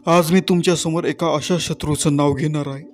आज मी तुमच्या समोर एका अशा शत्रूचं नाव घेणार आहे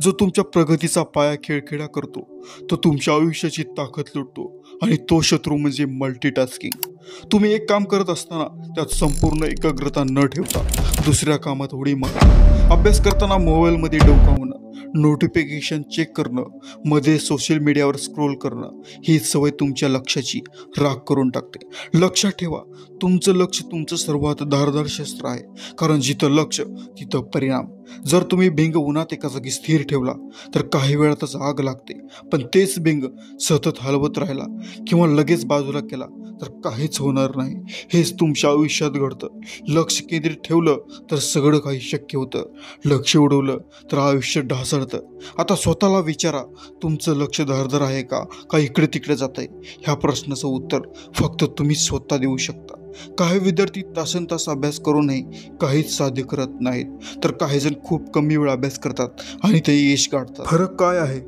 जो तुमच्या प्रगतीचा पाया खेळखेळा करतो, तो तुमच्या आयुष्याची ताकद लुटतो आणि तो शत्रू म्हणजे मल्टीटास्किंग। तुम्ही एक काम करत असताना त्यात संपूर्ण एकाग्रता न ठेवता दुसऱ्या कामात उडी मारणं, अभ्यास करताना मोबाईलमध्ये डोकावणं, नोटिफिकेशन चेक करणं, मध्ये सोशल मीडियावर स्क्रोल करणं, ही सवय तुमच्या लक्ष्याची राख करून टाकते। लक्षात ठेवा, तुमचं लक्ष तुमचं सर्वात धारदार शस्त्र आहे, कारण जिथं लक्ष तिथं परिणाम। जर तुम्ही भिंग उन्हात एका जागी स्थिर ठेवला तर काही वेळातच आग लागते, पण तेच भिंग सतत हलवत राहिला किंवा लगेच बाजूला केला तर काहीच होणार नाही। हेच तुमच्या आयुष्यात घडतं। लक्ष केंद्रित ठेवलं तर सगळं काही शक्य होतं, लक्ष उडवलं तर आयुष्य ढासळतं। आता स्वतःला विचारा, तुमचं लक्ष धारदार आहे का इकडे तिकडे जात आहे? ह्या प्रश्नाचं उत्तर फक्त तुम्ही स्वतः देऊ शकता। काही विद्यार्थी तासनतास अभ्यास करूनही काहीच साध्य करत नाहीत, तर काही जण खूप कमी वेळ अभ्यास करतात आणि ते यश गाठतात। फरक काय आहे?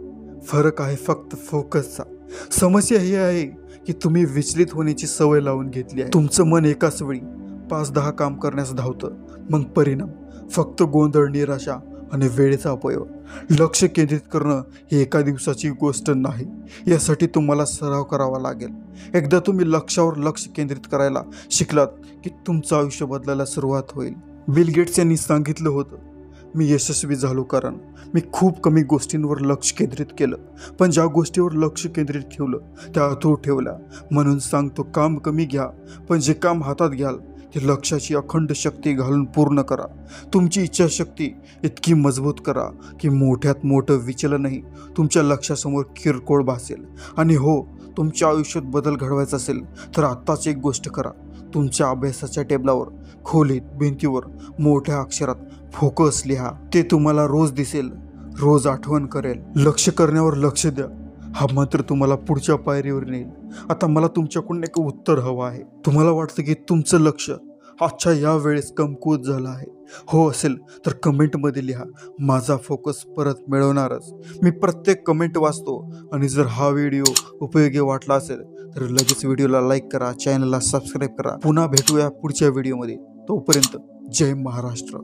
फरक आहे फक्त फोकसचा। समस्या ही आहे की तुम्ही विचलित होण्याची सवय लावून घेतली आहे। तुमचं मन एकाच वेळी 5-10 काम करण्यास धावतं, मग परिणाम फक्त गोंधळ, निराशा आणि वेळेचा अपव्यय। लक्ष केंद्रित करणं ही एका दिवसाची गोष्ट नाही, यासाठी तुम्हाला सराव करावा लागेल। एकदा तुम्ही लक्ष्यावर लक्ष केंद्रित करायला शिकलात की तुमचं आयुष्य बदलायला सुरुवात होईल। बिल गेट्स यांनी सांगितलं होतं, मी यशस्वी झालो कारण मी खूप कमी गोष्टींवर लक्ष केंद्रित केलं, पण ज्या गोष्टीवर लक्ष केंद्रित ठेवलं त्या अथूट ठेवल्या। म्हणून सांगतो, काम कमी घ्या, पण जे काम हातात घ्याल ते लक्ष्याची अखंड शक्ती घालून पूर्ण करा। तुमची इच्छाशक्ती इतकी मजबूत करा की मोठ्यात मोठं विचलनही तुमच्या लक्ष्यासमोर किरकोळ भासेल। आणि हो, तुमच्या आयुष्यात बदल घडवायचा असेल तर आत्ताच एक गोष्ट करा, तुमच्या अभ्यासाच्या टेबलावर, खोलीत, भिंतीवर मोठ्या अक्षरात फोकस लिहा। ते तुम्हाला रोज दिसेल, रोज आठवण करेल। लक्ष करण्यावर लक्ष द्या हा मंत्र तुम्हाला पुढच्या पायरीवर नेईल। आता मला तुमच्याकडून एक उत्तर हवं आहे। तुम्हाला वाटतं की तुमचं लक्ष आजच्या या वेळेस कमकुवत झालं आहे? हो असेल तर कमेंटमध्ये लिहा, माझा फोकस परत मिळवणारच। मी प्रत्येक कमेंट वाचतो आणि जर हा व्हिडिओ उपयोगी वाटला असेल तर लगेच व्हिडिओला लाईक करा, चॅनलला सबस्क्राईब करा। पुन्हा भेटूया पुढच्या व्हिडिओमध्ये। तोपर्यंत जय महाराष्ट्र।